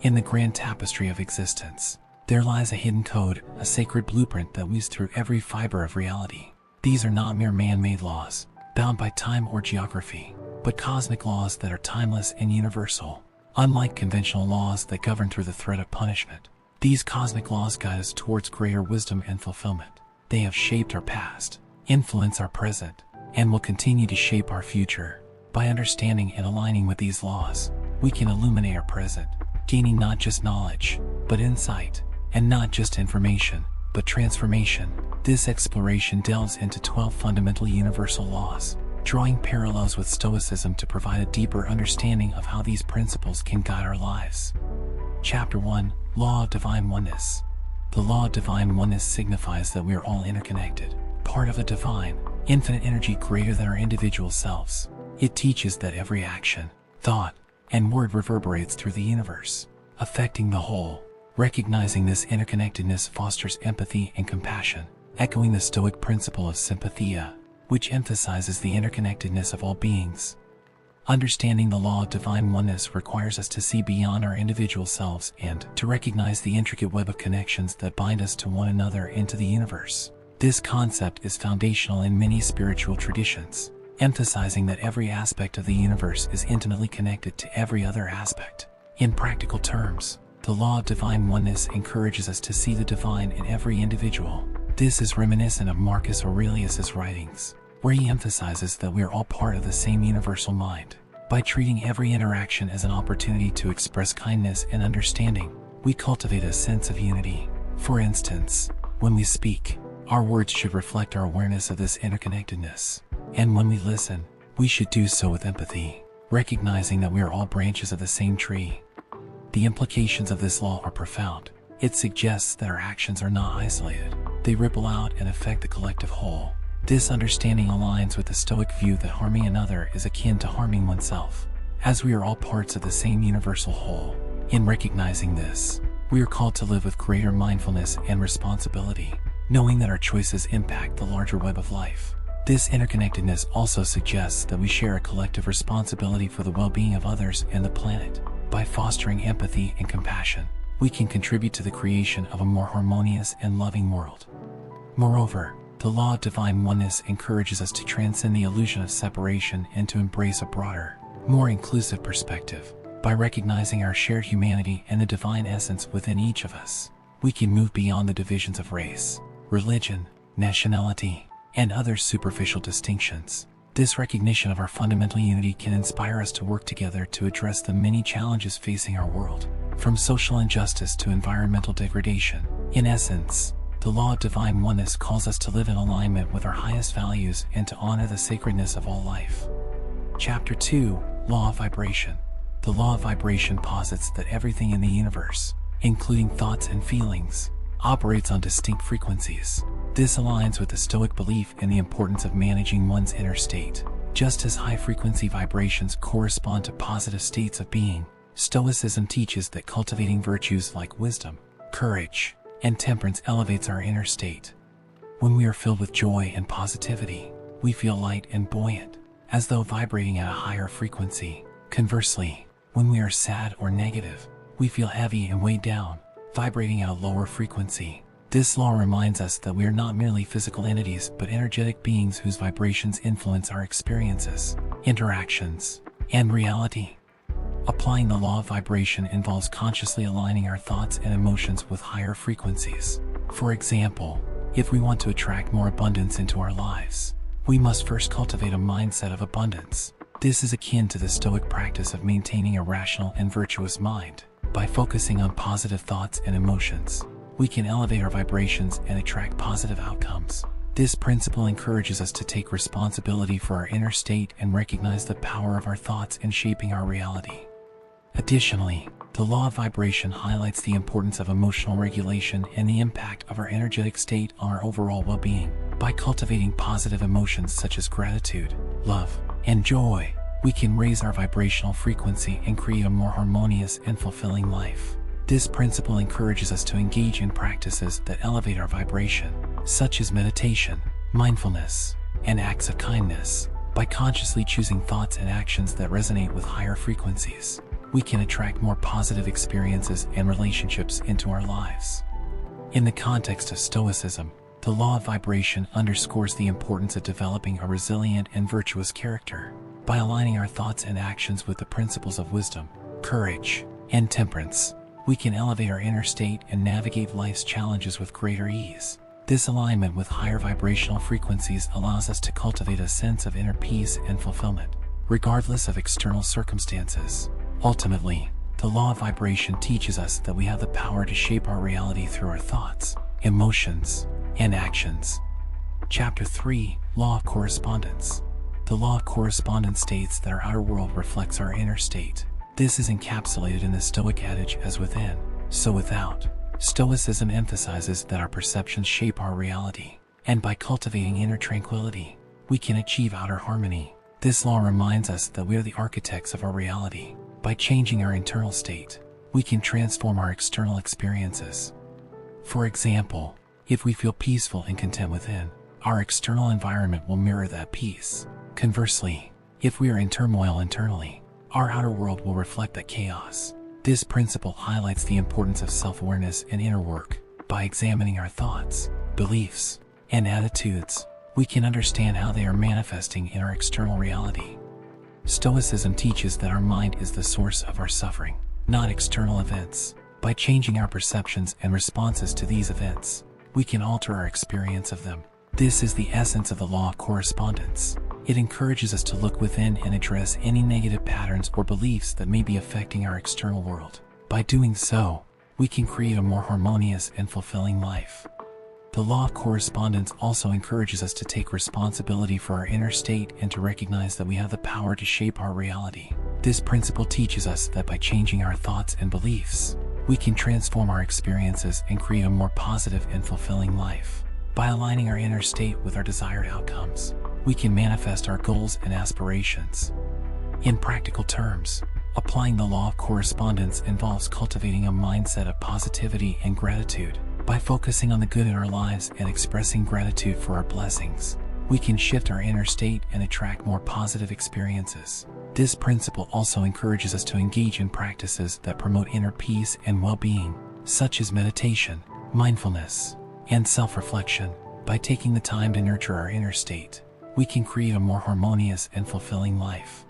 In the grand tapestry of existence, there lies a hidden code, a sacred blueprint that weaves through every fiber of reality. These are not mere man-made laws, bound by time or geography, but cosmic laws that are timeless and universal. Unlike conventional laws that govern through the threat of punishment, these cosmic laws guide us towards greater wisdom and fulfillment. They have shaped our past, influence our present, and will continue to shape our future. By understanding and aligning with these laws, we can illuminate our present, gaining not just knowledge, but insight, and not just information, but transformation. This exploration delves into 12 fundamental universal laws, drawing parallels with Stoicism to provide a deeper understanding of how these principles can guide our lives. Chapter 1: Law of Divine Oneness. The Law of Divine Oneness signifies that we are all interconnected, part of a divine, infinite energy greater than our individual selves. It teaches that every action, thought, and word reverberates through the universe, affecting the whole. Recognizing this interconnectedness fosters empathy and compassion, echoing the Stoic principle of sympathia, which emphasizes the interconnectedness of all beings. Understanding the law of divine oneness requires us to see beyond our individual selves and to recognize the intricate web of connections that bind us to one another and to the universe. This concept is foundational in many spiritual traditions, emphasizing that every aspect of the universe is intimately connected to every other aspect. In practical terms, the law of divine oneness encourages us to see the divine in every individual. This is reminiscent of Marcus Aurelius's writings, where he emphasizes that we are all part of the same universal mind. By treating every interaction as an opportunity to express kindness and understanding, we cultivate a sense of unity. For instance, when we speak, our words should reflect our awareness of this interconnectedness. And when we listen, we should do so with empathy, recognizing that we are all branches of the same tree. The implications of this law are profound. It suggests that our actions are not isolated. They ripple out and affect the collective whole. This understanding aligns with the Stoic view that harming another is akin to harming oneself, as we are all parts of the same universal whole. In recognizing this, we are called to live with greater mindfulness and responsibility, knowing that our choices impact the larger web of life. This interconnectedness also suggests that we share a collective responsibility for the well-being of others and the planet. By fostering empathy and compassion, we can contribute to the creation of a more harmonious and loving world. Moreover, the law of divine oneness encourages us to transcend the illusion of separation and to embrace a broader, more inclusive perspective. By recognizing our shared humanity and the divine essence within each of us, we can move beyond the divisions of race, religion, nationality, and other superficial distinctions. This recognition of our fundamental unity can inspire us to work together to address the many challenges facing our world, from social injustice to environmental degradation. In essence, the law of divine oneness calls us to live in alignment with our highest values and to honor the sacredness of all life. Chapter 2: Law of Vibration. The law of vibration posits that everything in the universe, including thoughts and feelings, operates on distinct frequencies. This aligns with the Stoic belief in the importance of managing one's inner state. Just as high-frequency vibrations correspond to positive states of being, Stoicism teaches that cultivating virtues like wisdom, courage, and temperance elevates our inner state. When we are filled with joy and positivity, we feel light and buoyant, as though vibrating at a higher frequency. Conversely, when we are sad or negative, we feel heavy and weighed down, vibrating at a lower frequency. This law reminds us that we are not merely physical entities but energetic beings whose vibrations influence our experiences, interactions, and reality. Applying the law of vibration involves consciously aligning our thoughts and emotions with higher frequencies. For example, if we want to attract more abundance into our lives, we must first cultivate a mindset of abundance. This is akin to the Stoic practice of maintaining a rational and virtuous mind. By focusing on positive thoughts and emotions, we can elevate our vibrations and attract positive outcomes. This principle encourages us to take responsibility for our inner state and recognize the power of our thoughts in shaping our reality. Additionally, the law of vibration highlights the importance of emotional regulation and the impact of our energetic state on our overall well-being. By cultivating positive emotions such as gratitude, love, and joy, we can raise our vibrational frequency and create a more harmonious and fulfilling life. This principle encourages us to engage in practices that elevate our vibration, such as meditation, mindfulness, and acts of kindness. By consciously choosing thoughts and actions that resonate with higher frequencies, we can attract more positive experiences and relationships into our lives. In the context of Stoicism, the law of vibration underscores the importance of developing a resilient and virtuous character. By aligning our thoughts and actions with the principles of wisdom, courage, and temperance, we can elevate our inner state and navigate life's challenges with greater ease. This alignment with higher vibrational frequencies allows us to cultivate a sense of inner peace and fulfillment, regardless of external circumstances. Ultimately, the law of vibration teaches us that we have the power to shape our reality through our thoughts, emotions, and actions. Chapter 3, Law of Correspondence. The law of correspondence states that our outer world reflects our inner state. This is encapsulated in the Stoic adage, as within, so without. Stoicism emphasizes that our perceptions shape our reality, and by cultivating inner tranquility, we can achieve outer harmony. This law reminds us that we are the architects of our reality. By changing our internal state, we can transform our external experiences. For example, if we feel peaceful and content within, our external environment will mirror that peace. Conversely, if we are in turmoil internally, our outer world will reflect that chaos. This principle highlights the importance of self-awareness and inner work. By examining our thoughts, beliefs, and attitudes, we can understand how they are manifesting in our external reality. Stoicism teaches that our mind is the source of our suffering, not external events. By changing our perceptions and responses to these events, we can alter our experience of them. This is the essence of the law of correspondence. It encourages us to look within and address any negative patterns or beliefs that may be affecting our external world. By doing so, we can create a more harmonious and fulfilling life. The law of correspondence also encourages us to take responsibility for our inner state and to recognize that we have the power to shape our reality. This principle teaches us that by changing our thoughts and beliefs, we can transform our experiences and create a more positive and fulfilling life. By aligning our inner state with our desired outcomes, we can manifest our goals and aspirations. In practical terms, applying the law of correspondence involves cultivating a mindset of positivity and gratitude. By focusing on the good in our lives and expressing gratitude for our blessings, we can shift our inner state and attract more positive experiences. This principle also encourages us to engage in practices that promote inner peace and well-being, such as meditation, mindfulness, and self-reflection. By taking the time to nurture our inner state, we can create a more harmonious and fulfilling life.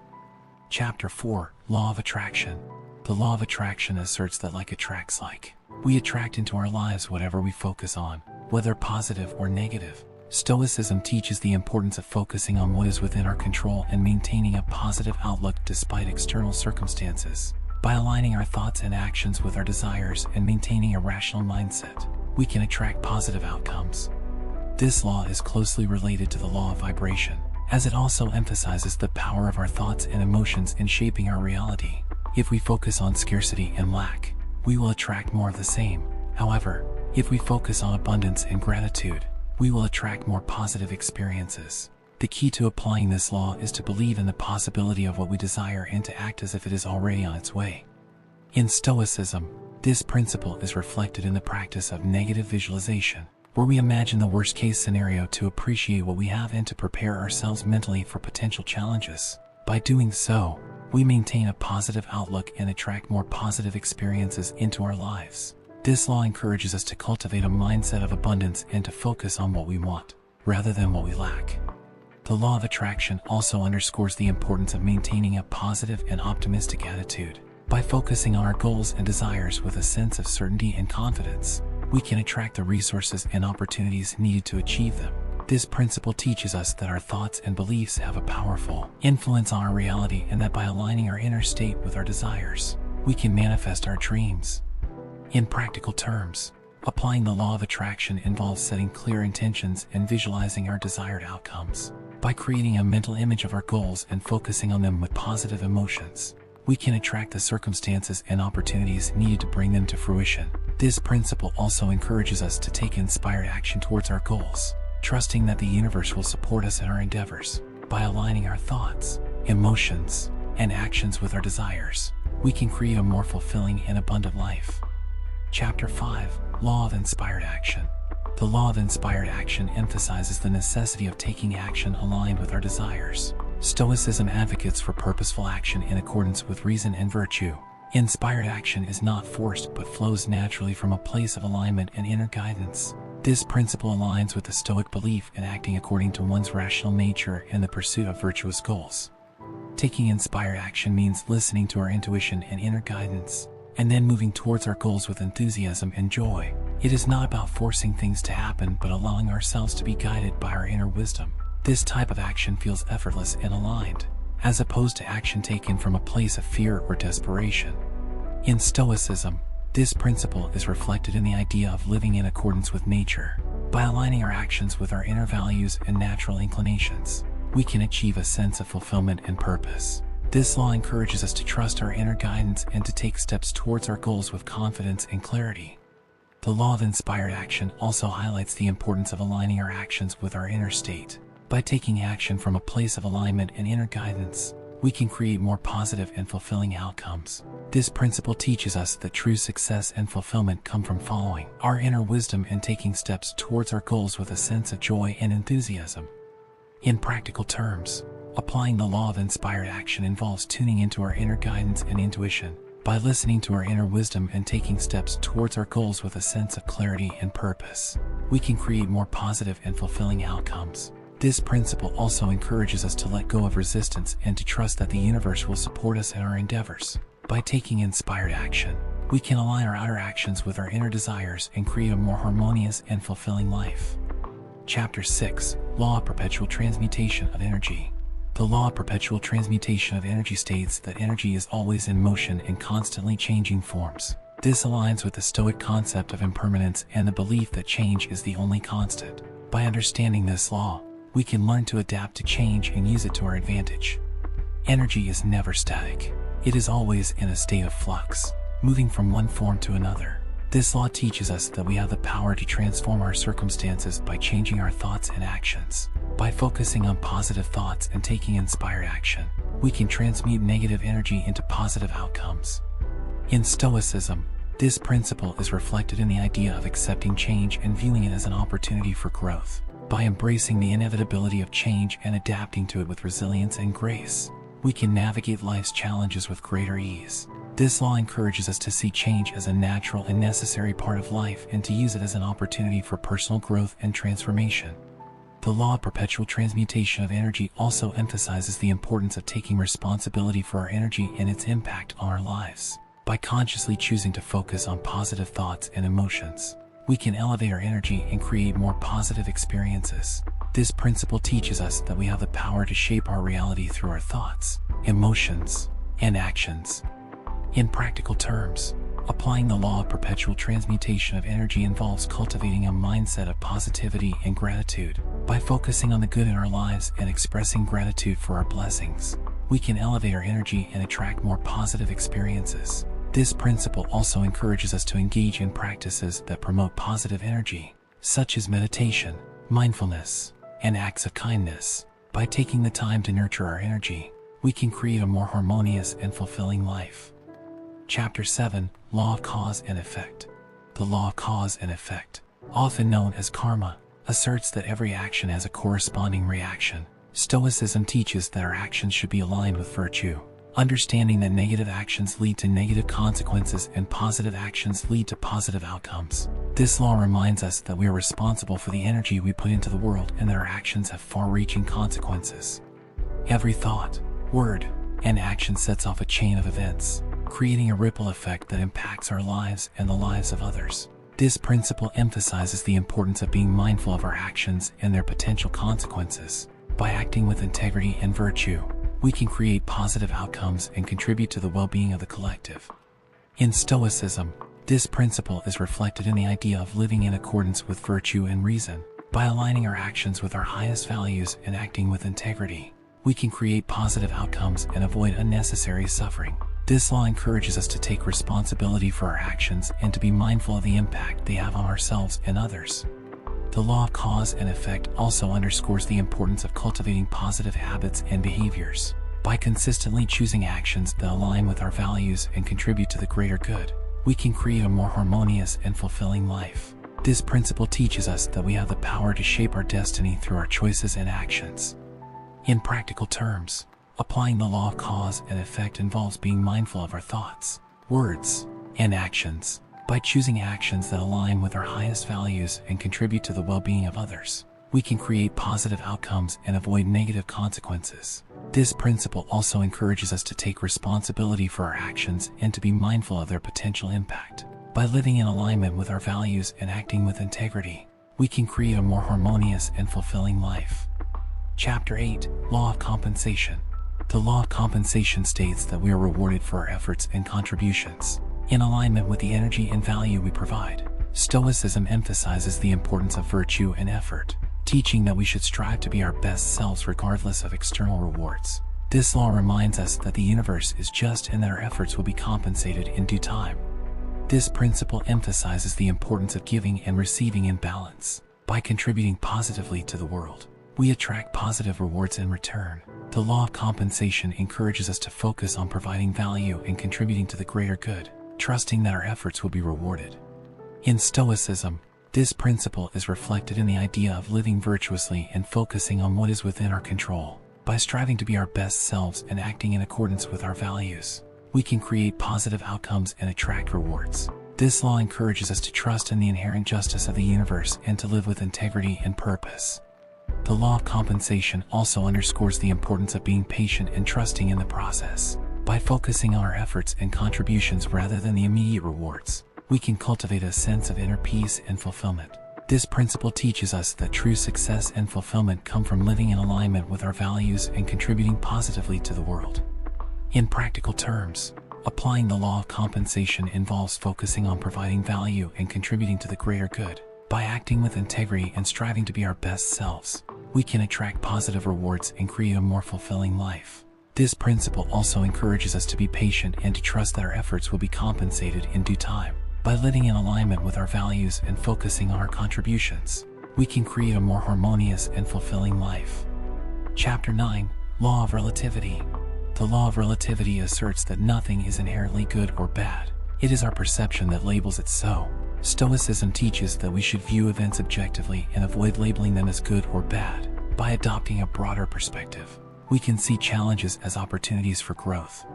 Chapter 4, Law of Attraction. The law of attraction asserts that like attracts like. We attract into our lives whatever we focus on, whether positive or negative. Stoicism teaches the importance of focusing on what is within our control and maintaining a positive outlook despite external circumstances. By aligning our thoughts and actions with our desires and maintaining a rational mindset, we can attract positive outcomes. This law is closely related to the law of vibration, as it also emphasizes the power of our thoughts and emotions in shaping our reality. If we focus on scarcity and lack, we will attract more of the same. However, if we focus on abundance and gratitude, we will attract more positive experiences. The key to applying this law is to believe in the possibility of what we desire and to act as if it is already on its way. In Stoicism, this principle is reflected in the practice of negative visualization, where we imagine the worst-case scenario to appreciate what we have and to prepare ourselves mentally for potential challenges. By doing so, we maintain a positive outlook and attract more positive experiences into our lives. This law encourages us to cultivate a mindset of abundance and to focus on what we want, rather than what we lack. The law of attraction also underscores the importance of maintaining a positive and optimistic attitude. By focusing on our goals and desires with a sense of certainty and confidence, we can attract the resources and opportunities needed to achieve them. This principle teaches us that our thoughts and beliefs have a powerful influence on our reality and that by aligning our inner state with our desires, we can manifest our dreams. In practical terms, applying the law of attraction involves setting clear intentions and visualizing our desired outcomes. By creating a mental image of our goals and focusing on them with positive emotions, we can attract the circumstances and opportunities needed to bring them to fruition. This principle also encourages us to take inspired action towards our goals, trusting that the universe will support us in our endeavors. By aligning our thoughts, emotions, and actions with our desires, we can create a more fulfilling and abundant life. Chapter 5, Law of Inspired Action. The law of inspired action emphasizes the necessity of taking action aligned with our desires. Stoicism advocates for purposeful action in accordance with reason and virtue. Inspired action is not forced but flows naturally from a place of alignment and inner guidance. This principle aligns with the Stoic belief in acting according to one's rational nature in the pursuit of virtuous goals. Taking inspired action means listening to our intuition and inner guidance, and then moving towards our goals with enthusiasm and joy. It is not about forcing things to happen but allowing ourselves to be guided by our inner wisdom. This type of action feels effortless and aligned, as opposed to action taken from a place of fear or desperation. In Stoicism, this principle is reflected in the idea of living in accordance with nature. By aligning our actions with our inner values and natural inclinations, we can achieve a sense of fulfillment and purpose. This law encourages us to trust our inner guidance and to take steps towards our goals with confidence and clarity. The law of inspired action also highlights the importance of aligning our actions with our inner state. By taking action from a place of alignment and inner guidance, we can create more positive and fulfilling outcomes. This principle teaches us that true success and fulfillment come from following our inner wisdom and taking steps towards our goals with a sense of joy and enthusiasm. In practical terms, applying the law of inspired action involves tuning into our inner guidance and intuition. By listening to our inner wisdom and taking steps towards our goals with a sense of clarity and purpose, we can create more positive and fulfilling outcomes. This principle also encourages us to let go of resistance and to trust that the universe will support us in our endeavors. By taking inspired action, we can align our outer actions with our inner desires and create a more harmonious and fulfilling life. Chapter 6: Law of Perpetual Transmutation of Energy. The law of perpetual transmutation of energy states that energy is always in motion in constantly changing forms. This aligns with the Stoic concept of impermanence and the belief that change is the only constant. By understanding this law, we can learn to adapt to change and use it to our advantage. Energy is never static. It is always in a state of flux, moving from one form to another. This law teaches us that we have the power to transform our circumstances by changing our thoughts and actions. By focusing on positive thoughts and taking inspired action, we can transmute negative energy into positive outcomes. In Stoicism, this principle is reflected in the idea of accepting change and viewing it as an opportunity for growth. By embracing the inevitability of change and adapting to it with resilience and grace, we can navigate life's challenges with greater ease. This law encourages us to see change as a natural and necessary part of life and to use it as an opportunity for personal growth and transformation. The law of perpetual transmutation of energy also emphasizes the importance of taking responsibility for our energy and its impact on our lives. By consciously choosing to focus on positive thoughts and emotions, we can elevate our energy and create more positive experiences. This principle teaches us that we have the power to shape our reality through our thoughts, emotions, and actions. In practical terms, applying the law of perpetual transmutation of energy involves cultivating a mindset of positivity and gratitude. By focusing on the good in our lives and expressing gratitude for our blessings, we can elevate our energy and attract more positive experiences. This principle also encourages us to engage in practices that promote positive energy, such as meditation, mindfulness, and acts of kindness. By taking the time to nurture our energy, we can create a more harmonious and fulfilling life. Chapter 7: Law of Cause and Effect. The law of cause and effect, often known as karma, asserts that every action has a corresponding reaction. Stoicism teaches that our actions should be aligned with virtue, understanding that negative actions lead to negative consequences and positive actions lead to positive outcomes. This law reminds us that we are responsible for the energy we put into the world and that our actions have far-reaching consequences. Every thought, word, and action sets off a chain of events, creating a ripple effect that impacts our lives and the lives of others. This principle emphasizes the importance of being mindful of our actions and their potential consequences. By acting with integrity and virtue, we can create positive outcomes and contribute to the well-being of the collective. In Stoicism, this principle is reflected in the idea of living in accordance with virtue and reason. By aligning our actions with our highest values and acting with integrity, we can create positive outcomes and avoid unnecessary suffering. This law encourages us to take responsibility for our actions and to be mindful of the impact they have on ourselves and others. The law of cause and effect also underscores the importance of cultivating positive habits and behaviors. By consistently choosing actions that align with our values and contribute to the greater good, we can create a more harmonious and fulfilling life. This principle teaches us that we have the power to shape our destiny through our choices and actions. In practical terms, applying the law of cause and effect involves being mindful of our thoughts, words, and actions. By choosing actions that align with our highest values and contribute to the well-being of others, we can create positive outcomes and avoid negative consequences. This principle also encourages us to take responsibility for our actions and to be mindful of their potential impact. By living in alignment with our values and acting with integrity, we can create a more harmonious and fulfilling life. Chapter 8, Law of Compensation. The Law of Compensation states that we are rewarded for our efforts and contributions, in alignment with the energy and value we provide. Stoicism emphasizes the importance of virtue and effort, teaching that we should strive to be our best selves regardless of external rewards. This law reminds us that the universe is just and that our efforts will be compensated in due time. This principle emphasizes the importance of giving and receiving in balance. By contributing positively to the world, we attract positive rewards in return. The law of compensation encourages us to focus on providing value and contributing to the greater good, trusting that our efforts will be rewarded. In Stoicism, this principle is reflected in the idea of living virtuously and focusing on what is within our control. By striving to be our best selves and acting in accordance with our values, we can create positive outcomes and attract rewards. This law encourages us to trust in the inherent justice of the universe and to live with integrity and purpose. The law of compensation also underscores the importance of being patient and trusting in the process. By focusing on our efforts and contributions rather than the immediate rewards, we can cultivate a sense of inner peace and fulfillment. This principle teaches us that true success and fulfillment come from living in alignment with our values and contributing positively to the world. In practical terms, applying the law of compensation involves focusing on providing value and contributing to the greater good. By acting with integrity and striving to be our best selves, we can attract positive rewards and create a more fulfilling life. This principle also encourages us to be patient and to trust that our efforts will be compensated in due time. By living in alignment with our values and focusing on our contributions, we can create a more harmonious and fulfilling life. Chapter 9, Law of Relativity. The law of relativity asserts that nothing is inherently good or bad. It is our perception that labels it so. Stoicism teaches that we should view events objectively and avoid labeling them as good or bad. By adopting a broader perspective, we can see challenges as opportunities for growth.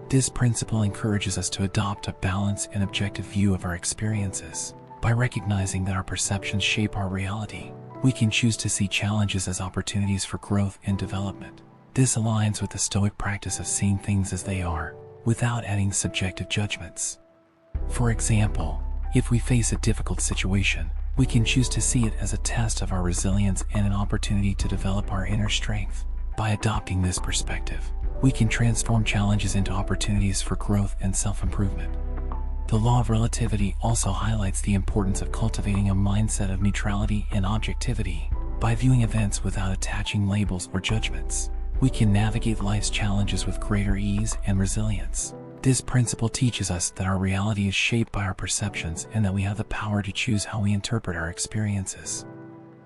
This principle encourages us to adopt a balanced and objective view of our experiences. By recognizing that our perceptions shape our reality, we can choose to see challenges as opportunities for growth and development. This aligns with the Stoic practice of seeing things as they are, without adding subjective judgments. For example, if we face a difficult situation, we can choose to see it as a test of our resilience and an opportunity to develop our inner strength. By adopting this perspective, we can transform challenges into opportunities for growth and self-improvement. The law of relativity also highlights the importance of cultivating a mindset of neutrality and objectivity. By viewing events without attaching labels or judgments, we can navigate life's challenges with greater ease and resilience. This principle teaches us that our reality is shaped by our perceptions and that we have the power to choose how we interpret our experiences.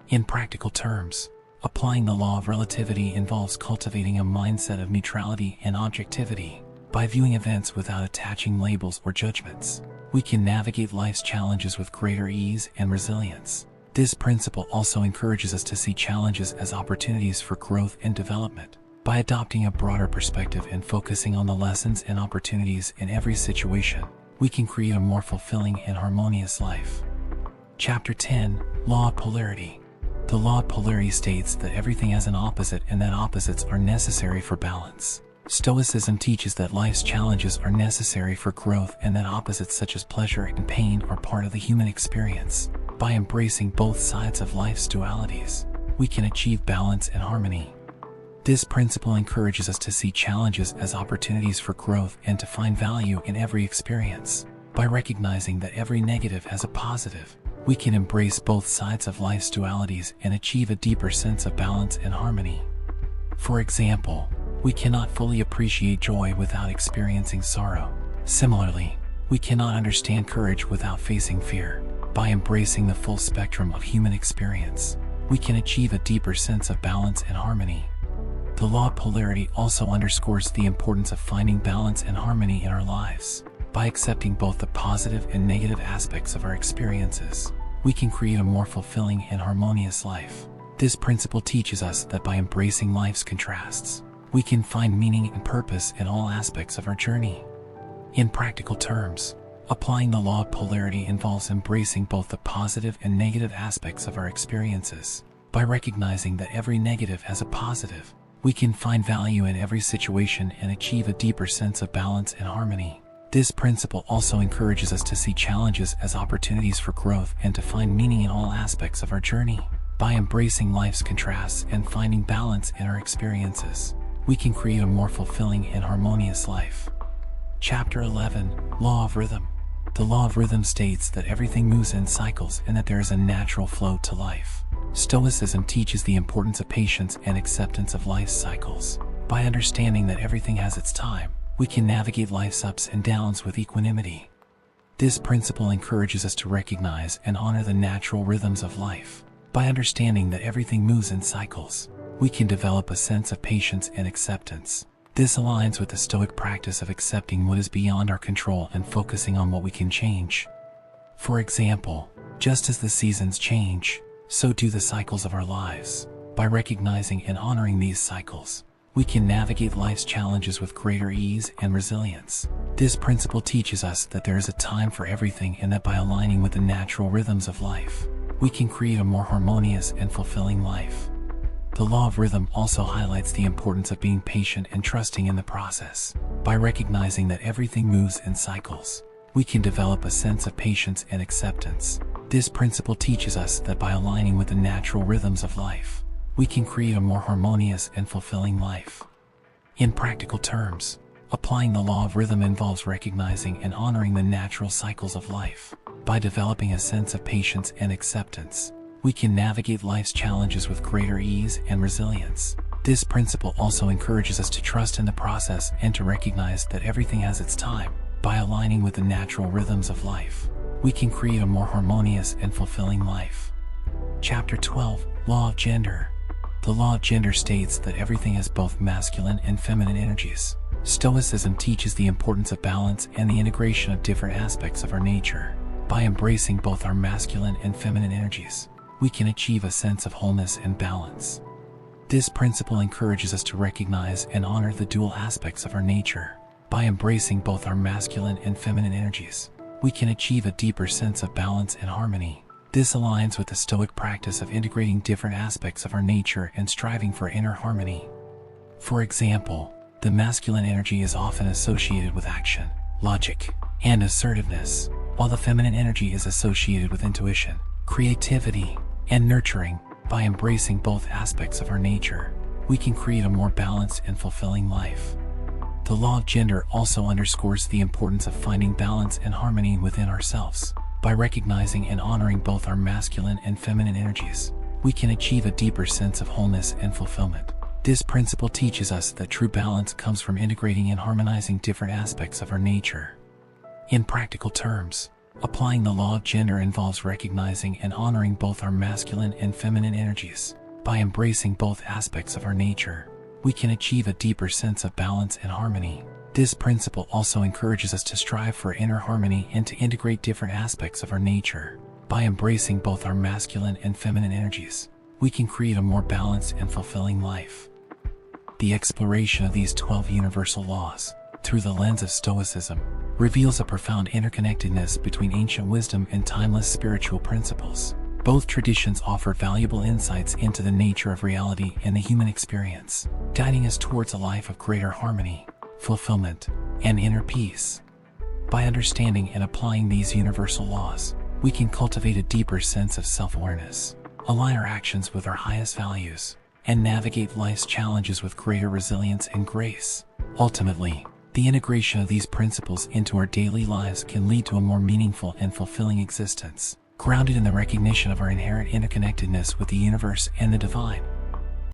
In practical terms, applying the law of relativity involves cultivating a mindset of neutrality and objectivity. By viewing events without attaching labels or judgments, we can navigate life's challenges with greater ease and resilience. This principle also encourages us to see challenges as opportunities for growth and development. By adopting a broader perspective and focusing on the lessons and opportunities in every situation, we can create a more fulfilling and harmonious life. Chapter 10, Law of Polarity. The law of polarity states that everything has an opposite and that opposites are necessary for balance. Stoicism teaches that life's challenges are necessary for growth and that opposites such as pleasure and pain are part of the human experience. By embracing both sides of life's dualities, we can achieve balance and harmony. This principle encourages us to see challenges as opportunities for growth and to find value in every experience. By recognizing that every negative has a positive, we can embrace both sides of life's dualities and achieve a deeper sense of balance and harmony. For example, we cannot fully appreciate joy without experiencing sorrow. Similarly, we cannot understand courage without facing fear. By embracing the full spectrum of human experience, we can achieve a deeper sense of balance and harmony. The law of polarity also underscores the importance of finding balance and harmony in our lives. By accepting both the positive and negative aspects of our experiences, we can create a more fulfilling and harmonious life. This principle teaches us that by embracing life's contrasts, we can find meaning and purpose in all aspects of our journey. In practical terms, applying the law of polarity involves embracing both the positive and negative aspects of our experiences. By recognizing that every negative has a positive, we can find value in every situation and achieve a deeper sense of balance and harmony. This principle also encourages us to see challenges as opportunities for growth and to find meaning in all aspects of our journey. By embracing life's contrasts and finding balance in our experiences, we can create a more fulfilling and harmonious life. Chapter 11, Law of Rhythm. The law of rhythm states that everything moves in cycles and that there is a natural flow to life. Stoicism teaches the importance of patience and acceptance of life's cycles. By understanding that everything has its time, we can navigate life's ups and downs with equanimity. This principle encourages us to recognize and honor the natural rhythms of life. By understanding that everything moves in cycles, we can develop a sense of patience and acceptance. This aligns with the Stoic practice of accepting what is beyond our control and focusing on what we can change. For example, just as the seasons change, so do the cycles of our lives. By recognizing and honoring these cycles, we can navigate life's challenges with greater ease and resilience. This principle teaches us that there is a time for everything and that by aligning with the natural rhythms of life, we can create a more harmonious and fulfilling life. The law of rhythm also highlights the importance of being patient and trusting in the process. By recognizing that everything moves in cycles, we can develop a sense of patience and acceptance. This principle teaches us that by aligning with the natural rhythms of life, we can create a more harmonious and fulfilling life. In practical terms, applying the law of rhythm involves recognizing and honoring the natural cycles of life. By developing a sense of patience and acceptance, we can navigate life's challenges with greater ease and resilience. This principle also encourages us to trust in the process and to recognize that everything has its time. By aligning with the natural rhythms of life, we can create a more harmonious and fulfilling life. Chapter 12, Law of Gender. The law of gender states that everything has both masculine and feminine energies. Stoicism teaches the importance of balance and the integration of different aspects of our nature. By embracing both our masculine and feminine energies, we can achieve a sense of wholeness and balance. This principle encourages us to recognize and honor the dual aspects of our nature. By embracing both our masculine and feminine energies, we can achieve a deeper sense of balance and harmony. This aligns with the Stoic practice of integrating different aspects of our nature and striving for inner harmony. For example, the masculine energy is often associated with action, logic, and assertiveness, while the feminine energy is associated with intuition, creativity, and nurturing. By embracing both aspects of our nature, we can create a more balanced and fulfilling life. The law of gender also underscores the importance of finding balance and harmony within ourselves. By recognizing and honoring both our masculine and feminine energies, we can achieve a deeper sense of wholeness and fulfillment. This principle teaches us that true balance comes from integrating and harmonizing different aspects of our nature. In practical terms, applying the law of gender involves recognizing and honoring both our masculine and feminine energies. By embracing both aspects of our nature, we can achieve a deeper sense of balance and harmony. This principle also encourages us to strive for inner harmony and to integrate different aspects of our nature. By embracing both our masculine and feminine energies, we can create a more balanced and fulfilling life. The exploration of these 12 universal laws, through the lens of Stoicism, reveals a profound interconnectedness between ancient wisdom and timeless spiritual principles. Both traditions offer valuable insights into the nature of reality and the human experience, guiding us towards a life of greater harmony, fulfillment, and inner peace. By understanding and applying these universal laws, we can cultivate a deeper sense of self-awareness, align our actions with our highest values, and navigate life's challenges with greater resilience and grace. Ultimately, the integration of these principles into our daily lives can lead to a more meaningful and fulfilling existence, grounded in the recognition of our inherent interconnectedness with the universe and the divine.